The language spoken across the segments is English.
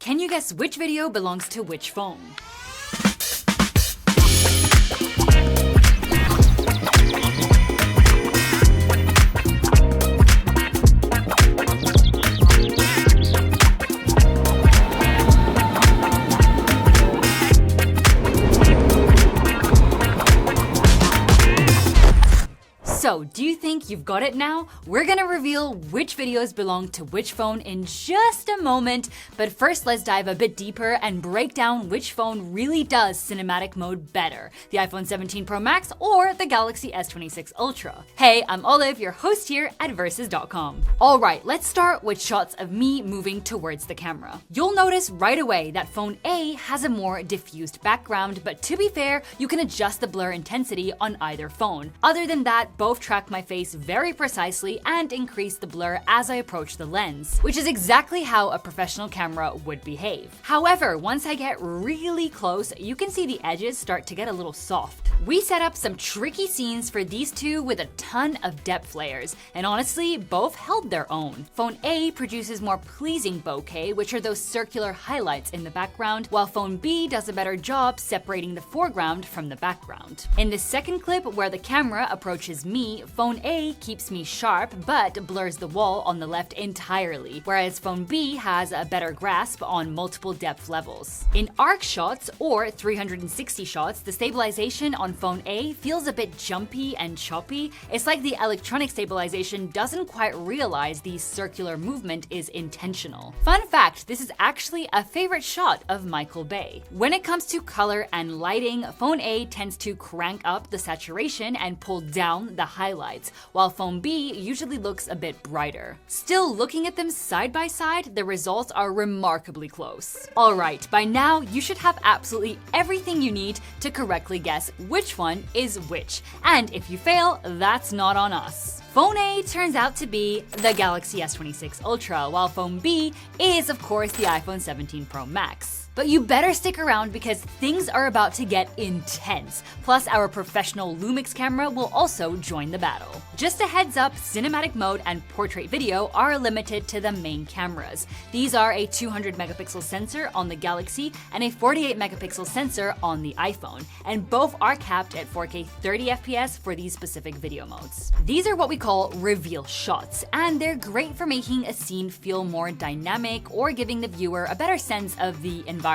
Can you guess which video belongs to which phone? So, do you think you've got it now? We're gonna reveal which videos belong to which phone in just a moment, but first let's dive a bit deeper and break down which phone really does cinematic mode better, the iPhone 17 Pro Max or the Galaxy S26 Ultra. Hey, I'm Olive, your host here at Versus.com. Alright, let's start with shots of me moving towards the camera. You'll notice right away that phone A has a more diffused background, but to be fair, you can adjust the blur intensity on either phone. Other than that, both track my face very precisely and increase the blur as I approach the lens, which is exactly how a professional camera would behave. However, once I get really close, you can see the edges start to get a little soft. We set up some tricky scenes for these two with a ton of depth layers, and honestly, both held their own. Phone A produces more pleasing bokeh, which are those circular highlights in the background, while phone B does a better job separating the foreground from the background. In the second clip where the camera approaches me, phone A keeps me sharp but blurs the wall on the left entirely, whereas phone B has a better grasp on multiple depth levels. In arc shots or 360 shots, the stabilization on phone A feels a bit jumpy and choppy. It's like the electronic stabilization doesn't quite realize the circular movement is intentional. Fun fact, this is actually a favorite shot of Michael Bay. When it comes to color and lighting, phone A tends to crank up the saturation and pull down the highlights, while phone B usually looks a bit brighter. Still, looking at them side by side, the results are remarkably close. Alright, by now you should have absolutely everything you need to correctly guess which one is which, and if you fail, that's not on us. Phone A turns out to be the Galaxy S26 Ultra, while phone B is of course the iPhone 17 Pro Max. But you better stick around because things are about to get intense. Plus, our professional LUMIX camera will also join the battle. Just a heads up, cinematic mode and portrait video are limited to the main cameras. These are a 200 megapixel sensor on the Galaxy and a 48 megapixel sensor on the iPhone, and both are capped at 4K 30 FPS for these specific video modes. These are what we call reveal shots, and they're great for making a scene feel more dynamic or giving the viewer a better sense of the environment.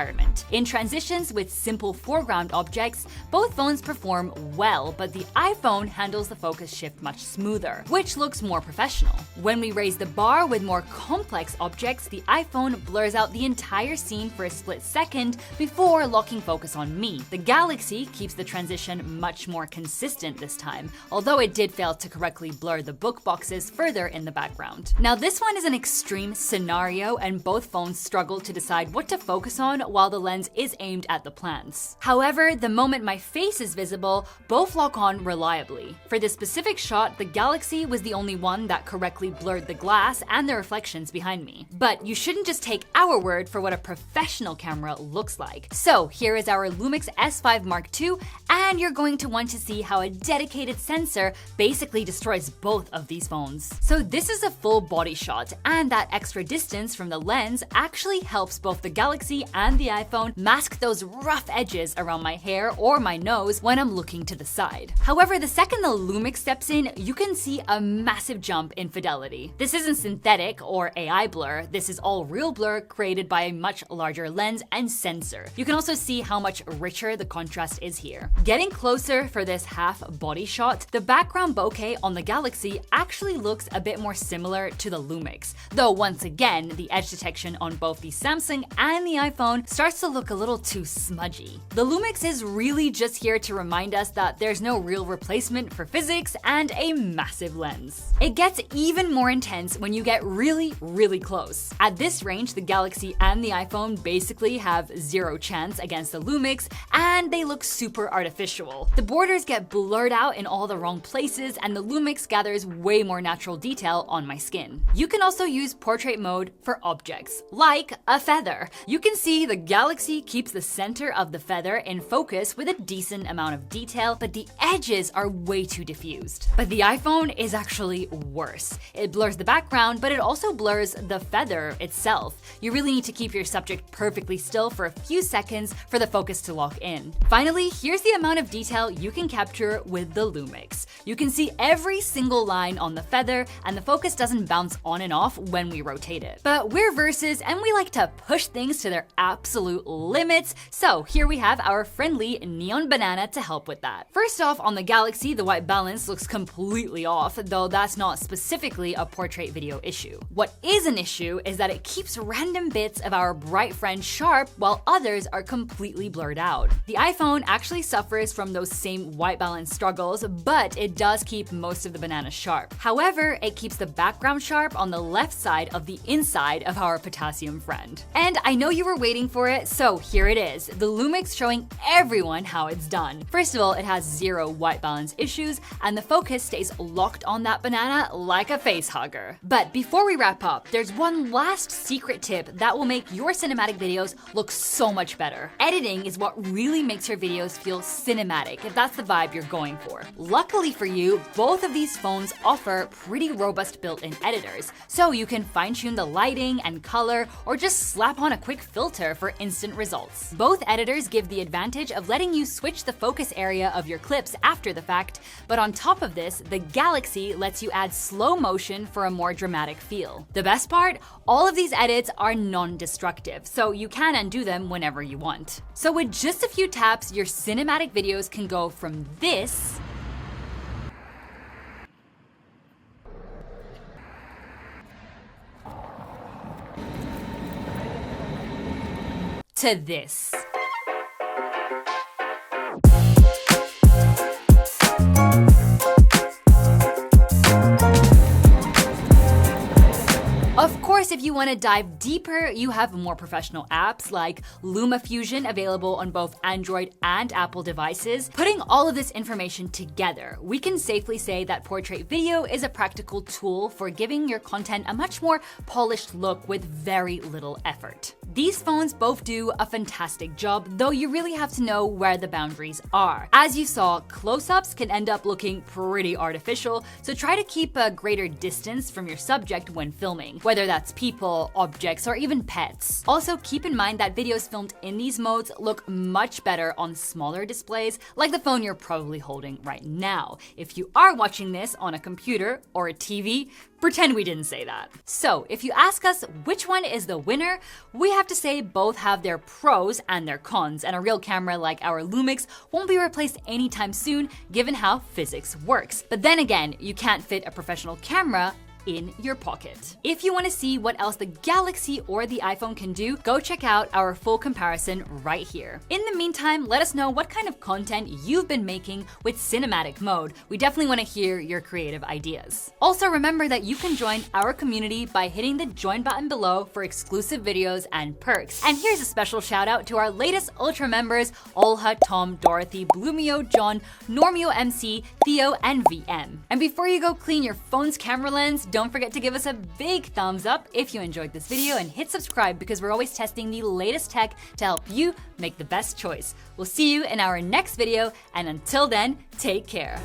In transitions with simple foreground objects, both phones perform well, but the iPhone handles the focus shift much smoother, which looks more professional. When we raise the bar with more complex objects, the iPhone blurs out the entire scene for a split second before locking focus on me. The Galaxy keeps the transition much more consistent this time, although it did fail to correctly blur the book boxes further in the background. Now this one is an extreme scenario and both phones struggle to decide what to focus on while the lens is aimed at the plants. However, the moment my face is visible, both lock on reliably. For this specific shot, the Galaxy was the only one that correctly blurred the glass and the reflections behind me. But you shouldn't just take our word for what a professional camera looks like. So here is our LUMIX S5 Mark II, and you're going to want to see how a dedicated sensor basically destroys both of these phones. So this is a full body shot, and that extra distance from the lens actually helps both the Galaxy and the iPhone mask those rough edges around my hair or my nose when I'm looking to the side. However, the second the LUMIX steps in, you can see a massive jump in fidelity. This isn't synthetic or AI blur, this is all real blur created by a much larger lens and sensor. You can also see how much richer the contrast is here. Getting closer for this half body shot, the background bokeh on the Galaxy actually looks a bit more similar to the LUMIX, though once again, the edge detection on both the Samsung and the iPhone starts to look a little too smudgy. The LUMIX is really just here to remind us that there's no real replacement for physics and a massive lens. It gets even more intense when you get really close. At this range, the Galaxy and the iPhone basically have zero chance against the LUMIX, and they look super artificial. The borders get blurred out in all the wrong places, and the LUMIX gathers way more natural detail on my skin. You can also use portrait mode for objects, like a feather. You can see the Galaxy keeps the center of the feather in focus with a decent amount of detail, but the edges are way too diffused. But the iPhone is actually worse. It blurs the background, but it also blurs the feather itself. You really need to keep your subject perfectly still for a few seconds for the focus to lock in. Finally, here's the amount of detail you can capture with the LUMIX. You can see every single line on the feather, and the focus doesn't bounce on and off when we rotate it. But we're Versus, and we like to push things to their absolute limits, so here we have our friendly neon banana to help with that. First off, on the Galaxy, the white balance looks completely off, though that's not specifically a portrait video issue. What is an issue is that it keeps random bits of our bright friend sharp while others are completely blurred out. The iPhone actually suffers from those same white balance struggles, but it does keep most of the banana sharp. However, it keeps the background sharp on the left side of the inside of our potassium friend. And I know you were waiting for it, so here it is, the LUMIX showing everyone how it's done. First of all, it has zero white balance issues, and the focus stays locked on that banana like a face hugger. But before we wrap up, there's one last secret tip that will make your cinematic videos look so much better. Editing is what really makes your videos feel cinematic, if that's the vibe you're going for. Luckily for you, both of these phones offer pretty robust built-in editors, so you can fine-tune the lighting and color, or just slap on a quick filter for instant results. Both editors give the advantage of letting you switch the focus area of your clips after the fact, but on top of this, the Galaxy lets you add slow motion for a more dramatic feel. The best part? All of these edits are non-destructive, so you can undo them whenever you want. So with just a few taps, your cinematic videos can go from this to this. Of course, if you want to dive deeper, you have more professional apps like LumaFusion available on both Android and Apple devices. Putting all of this information together, we can safely say that portrait video is a practical tool for giving your content a much more polished look with very little effort. These phones both do a fantastic job, though you really have to know where the boundaries are. As you saw, close-ups can end up looking pretty artificial, so try to keep a greater distance from your subject when filming, whether that's people, objects, or even pets. Also, keep in mind that videos filmed in these modes look much better on smaller displays, like the phone you're probably holding right now. If you are watching this on a computer or a TV, pretend we didn't say that. So, if you ask us which one is the winner, we have to say both have their pros and their cons, and a real camera like our LUMIX won't be replaced anytime soon, given how physics works. But then again, you can't fit a professional camera in your pocket. If you want to see what else the Galaxy or the iPhone can do, go check out our full comparison right here. In the meantime, let us know what kind of content you've been making with cinematic mode. We definitely want to hear your creative ideas. Also, remember that you can join our community by hitting the join button below for exclusive videos and perks. And here's a special shout out to our latest Ultra members, Olha, Tom, Dorothy, Bloomio, John, Normio MC, Theo, and VM. And before you go clean your phone's camera lens, don't forget to give us a big thumbs up if you enjoyed this video, and hit subscribe because we're always testing the latest tech to help you make the best choice. We'll see you in our next video, and until then, take care.